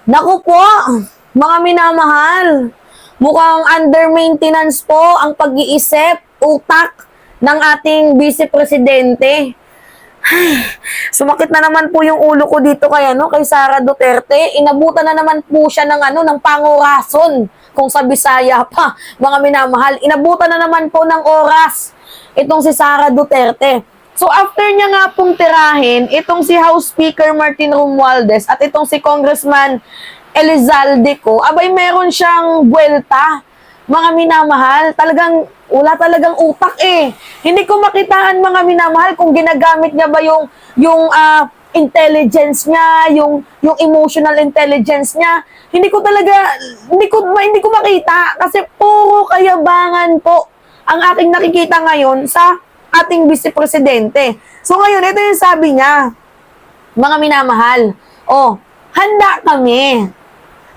Naku po, mga minamahal, mukhang under maintenance po ang pag-iisip, utak ng ating Vice Presidente. Ay, sumakit na naman po yung ulo ko dito kay Sara Duterte. Inabutan na naman po siya ng pangurason, kung sa Bisaya pa, mga minamahal. Inabutan na naman po ng oras itong si Sara Duterte. So after niya nga pong tirahin, itong si House Speaker Martin Romualdez at itong si Congressman Elizalde ko, abay meron siyang buwelta. Mga minamahal, wala talagang utak eh. Hindi ko makitaan mga minamahal kung ginagamit niya ba yung intelligence niya, yung emotional intelligence niya. Hindi ko makita kasi puro kayabangan po ang aking nakikita ngayon sa ating Vice Presidente. So ngayon, ito yung sabi niya, mga minamahal, handa kami.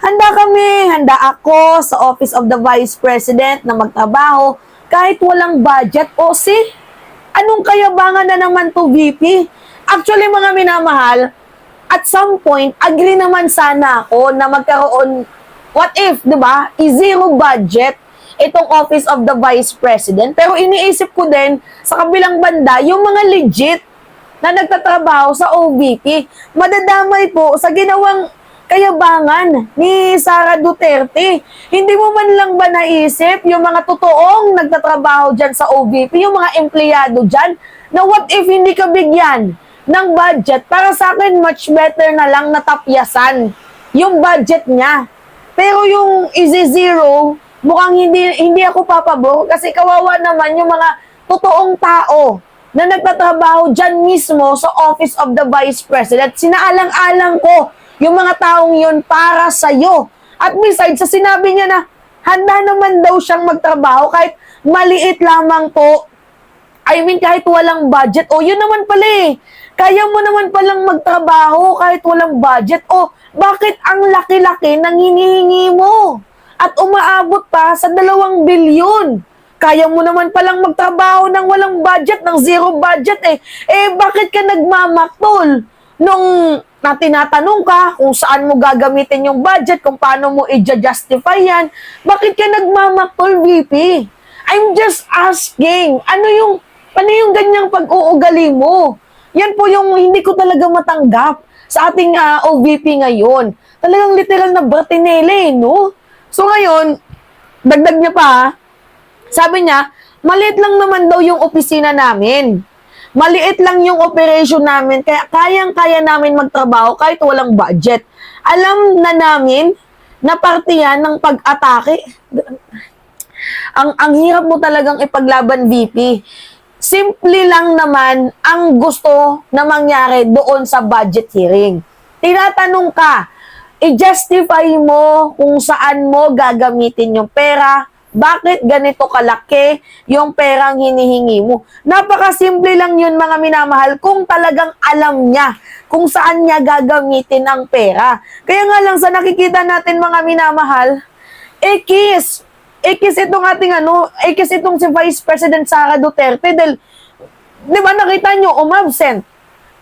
Handa ako sa Office of the Vice President na magtrabaho kahit walang budget. Anong kayabangan na naman to, VP? Actually, mga minamahal, at some point, agree naman sana ako na magkaroon, what if, di ba, zero budget itong Office of the Vice President. Pero iniisip ko din, sa kabilang banda, yung mga legit na nagtatrabaho sa OVP, madadamay po sa ginawang kayabangan ni Sara Duterte. Hindi mo man lang ba naisip yung mga totoong nagtatrabaho dyan sa OVP, yung mga empleyado dyan, na what if hindi ka bigyan ng budget? Para sa akin, much better na lang natapyasan yung budget niya. Pero yung zero, mukhang hindi ako papabor kasi kawawa naman yung mga totoong tao na nagtatrabaho dyan mismo sa Office of the Vice President. Sinaalang-alang ko yung mga taong yun para sa'yo. At besides, sa sinabi niya na handa naman daw siyang magtrabaho kahit maliit lamang po. I mean, kahit walang budget. Yun naman pala eh. Kaya mo naman palang magtrabaho kahit walang budget. Bakit ang laki-laki ng hinihingi mo? At umaabot pa sa 2 bilyon. Kaya mo naman palang magtrabaho ng walang budget, ng zero budget eh. Bakit ka nagmamaktol? Nung tinatanong ka kung saan mo gagamitin yung budget, kung paano mo i-justify yan, bakit ka nagmamaktol, VP? I'm just asking, ano yung ganyang pag-uugali mo? Yan po yung hindi ko talaga matanggap sa ating OVP ngayon. Talagang literal na bratinele, no? So ngayon, dagdag niya pa, sabi niya, maliit lang naman daw yung opisina namin. Maliit lang yung operation namin, kaya kayang-kaya namin magtrabaho kahit walang budget. Alam na namin na parte yan ng pag-atake. Ang hirap mo talagang ipaglaban, VP. Simple lang naman ang gusto na mangyari doon sa budget hearing. Tinatanong ka, i-justify mo kung saan mo gagamitin yung pera. Bakit ganito kalaki yung perang hinihingi mo? Napakasimple lang yun, mga minamahal, kung talagang alam niya kung saan niya gagamitin ang pera. Kaya nga lang sa nakikita natin, mga minamahal, ekis itong si Vice President Sara Duterte dahil, di ba nakita nyo, umabsent,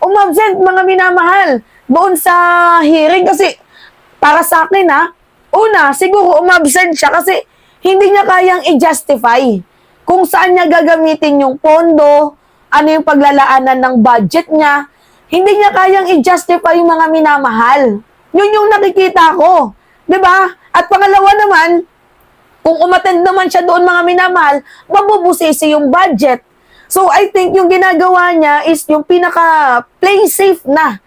mga minamahal, doon sa hearing kasi, para sa akin una, siguro umabsent siya kasi hindi niya kayang i-justify kung saan niya gagamitin yung pondo, ano yung paglalaanan ng budget niya. Hindi niya kayang i-justify yung mga minamahal. Yun yung nakikita ko. 'Di ba? At pangalawa naman, kung umattend naman siya doon, mga minamahal, mabubusisi yung budget. So I think yung ginagawa niya is yung pinaka play safe na.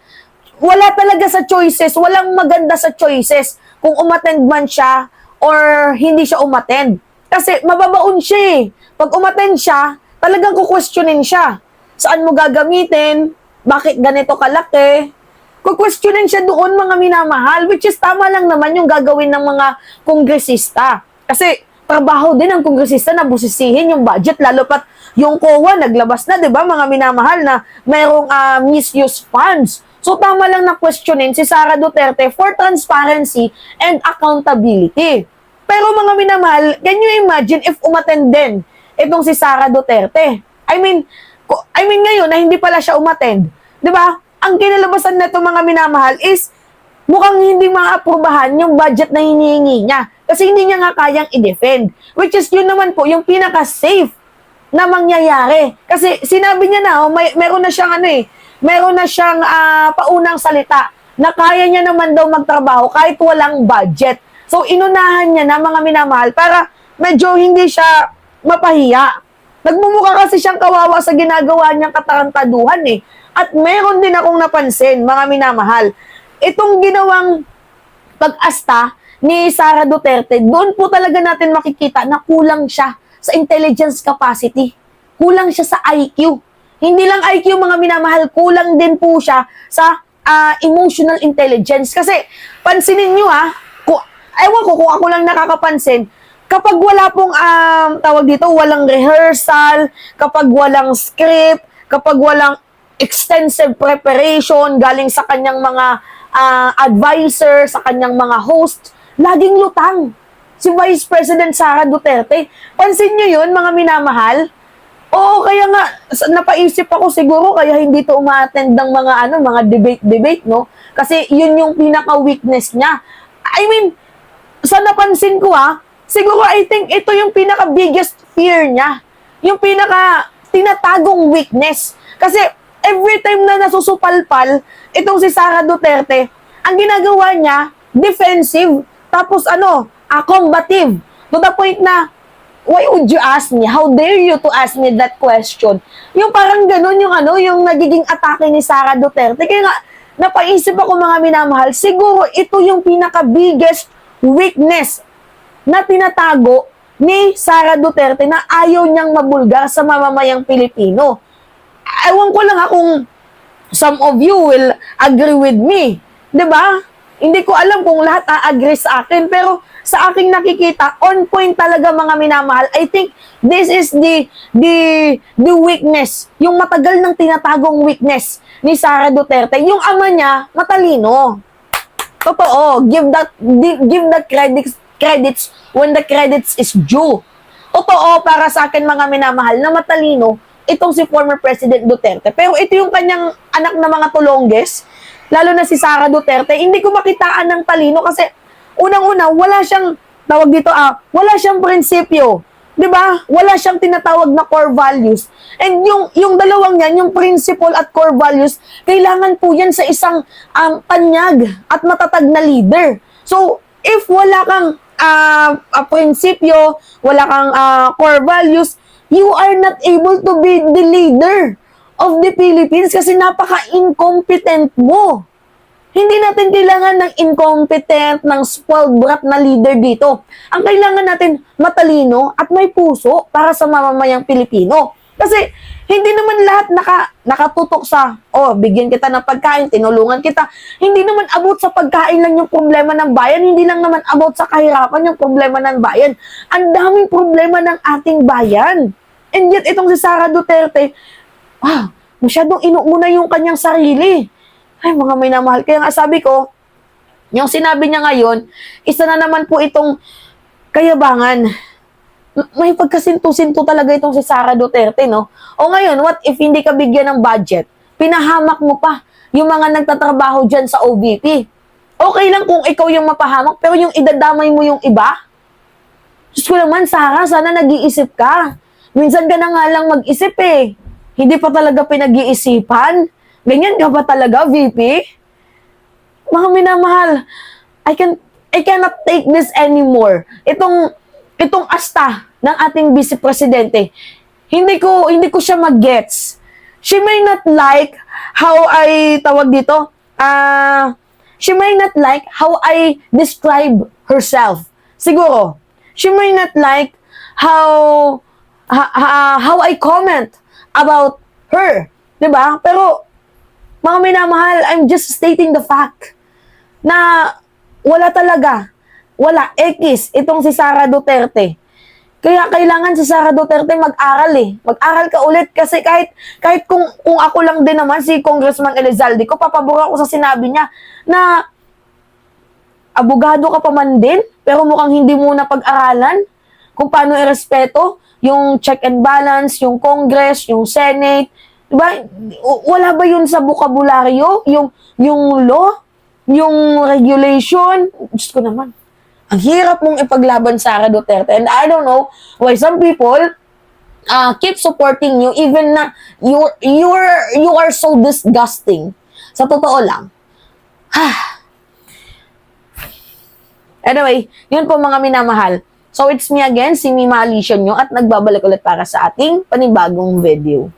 Wala talaga sa choices, walang maganda sa choices kung umattend man siya or hindi siya umattend. Kasi mababaon siya eh. Pag umattend siya, talagang kukwestiyonin siya. Saan mo gagamitin? Bakit ganito kalaki? Kukwestiyonin siya doon, mga minamahal, which is tama lang naman yung gagawin ng mga kongresista. Kasi trabaho din ng kongresista na busisihin yung budget, lalo pat yung COA naglabas na, di ba, mga minamahal, na mayroong misuse funds. So, tama lang na questionin si Sara Duterte for transparency and accountability. Pero mga minamahal, can you imagine if umattend din itong si Sara Duterte? I mean ngayon na hindi pala siya umattend, di ba? Ang kinalabasan na itong mga minamahal is mukhang hindi maaprubahan yung budget na hinihingi niya. Kasi hindi niya nga kayang i-defend. Which is yun naman po, yung pinaka-safe na mangyayari. Kasi sinabi niya na, meron na siyang meron na siyang paunang salita na kaya niya naman daw magtrabaho kahit walang budget. So, inunahan niya na mga minamahal para medyo hindi siya mapahiya. Nagmumukha kasi siyang kawawa sa ginagawa niyang katarantaduhan eh. At meron din akong napansin, mga minamahal, itong ginawang pag-asta ni Sara Duterte, doon po talaga natin makikita na kulang siya sa intelligence capacity. Kulang siya sa IQ. Hindi lang IQ, mga minamahal, kulang din po siya sa emotional intelligence. Kasi, pansinin nyo ewan ko kung ako lang nakakapansin, kapag wala pong, tawag dito, walang rehearsal, kapag walang script, kapag walang extensive preparation galing sa kanyang mga advisor, sa kanyang mga host, laging lutang si Vice President Sara Duterte. Pansin nyo yun, mga minamahal? Oo, kaya nga, napaisip ako siguro, kaya hindi to umaattend ng mga debate, no? Kasi yun yung pinaka-weakness niya. I mean, sa napansin ko siguro I think ito yung pinaka-biggest fear niya. Yung pinaka-tinatagong weakness. Kasi every time na nasusupalpal, itong si Sara Duterte, ang ginagawa niya, defensive, tapos combative. To the point na, why would you ask me? How dare you to ask me that question? Yung parang ganun, yung nagiging atake ni Sara Duterte. Kaya nga, napaisip ako, mga minamahal, siguro ito yung pinaka-biggest weakness na tinatago ni Sara Duterte na ayaw niyang mabulgar sa mamamayang Pilipino. Ewan ko lang kung some of you will agree with me. 'Di ba? Hindi ko alam kung lahat a-agree sa akin, pero sa aking nakikita, on point talaga, mga minamahal. I think this is the weakness, yung matagal nang tinatagong weakness ni Sara Duterte. Yung ama niya, matalino. Totoo, give that credits when the credits is due. Totoo, para sa akin, mga minamahal, na matalino itong si former President Duterte. Pero ito yung kanyang anak na mga tulongges, lalo na si Sara Duterte, hindi ko makitaan ng talino kasi unang-una, wala siyang, wala siyang prinsipyo. 'Di ba? Wala siyang tinatawag na core values. And yung dalawang yan, yung principle at core values, kailangan po yan sa isang tanyag at matatag na leader. So, if wala kang prinsipyo, wala kang core values, you are not able to be the leader of the Philippines kasi napaka-incompetent mo. Hindi natin kailangan ng incompetent, ng spoiled brat na leader dito. Ang kailangan natin, matalino at may puso para sa mamamayang Pilipino. Kasi hindi naman lahat nakatutok sa, bigyan kita ng pagkain, tinulungan kita. Hindi naman about sa pagkain lang yung problema ng bayan. Hindi lang naman about sa kahirapan yung problema ng bayan. Ang daming problema ng ating bayan. And yet, itong si Sara Duterte, masyadong inuuna yung kanyang sarili. Ay, mga minamahal. Kaya nga sabi ko, yung sinabi niya ngayon, isa na naman po itong kayabangan. May pagkasinto-sinto talaga itong si Sara Duterte, no? O ngayon, what if hindi ka bigyan ng budget? Pinahamak mo pa yung mga nagtatrabaho dyan sa OVP. Okay lang kung ikaw yung mapahamak, pero yung idadamay mo yung iba? Diyos ko naman, Sara, sana nag-iisip ka. Minsan ka na nga lang mag-isip eh. Hindi pa talaga pinag-iisipan. Ganyan ka ba talaga, VP? Mga minamahal, I cannot take this anymore. Itong asta ng ating Vice Presidente, hindi ko siya mag-gets. She may not like how she may not like how I describe herself. Siguro, she may not like how I comment about her. 'Di ba? Pero mga minamahal, I'm just stating the fact na wala X itong si Sara Duterte. Kaya kailangan si Sara Duterte mag-aral eh. Mag-aral ka ulit kasi kahit kung ako lang din naman si Congressman Elizalde ko, papabura ko sa sinabi niya na abogado ka pa man din, pero mukhang hindi mo na pag-aralan kung paano irespeto yung check and balance, yung Congress, yung Senate. Diba? Wala ba yun sa bokabularyo? Yung law? yung regulation. Diyos ko naman. Ang hirap mong ipaglaban Sara Duterte. And I don't know why some people keep supporting you even na you are so disgusting. Sa totoo lang. Anyway, yun po mga minamahal. So it's me again, si Mima Alicia nyo at nagbabalik ulit para sa ating panibagong video.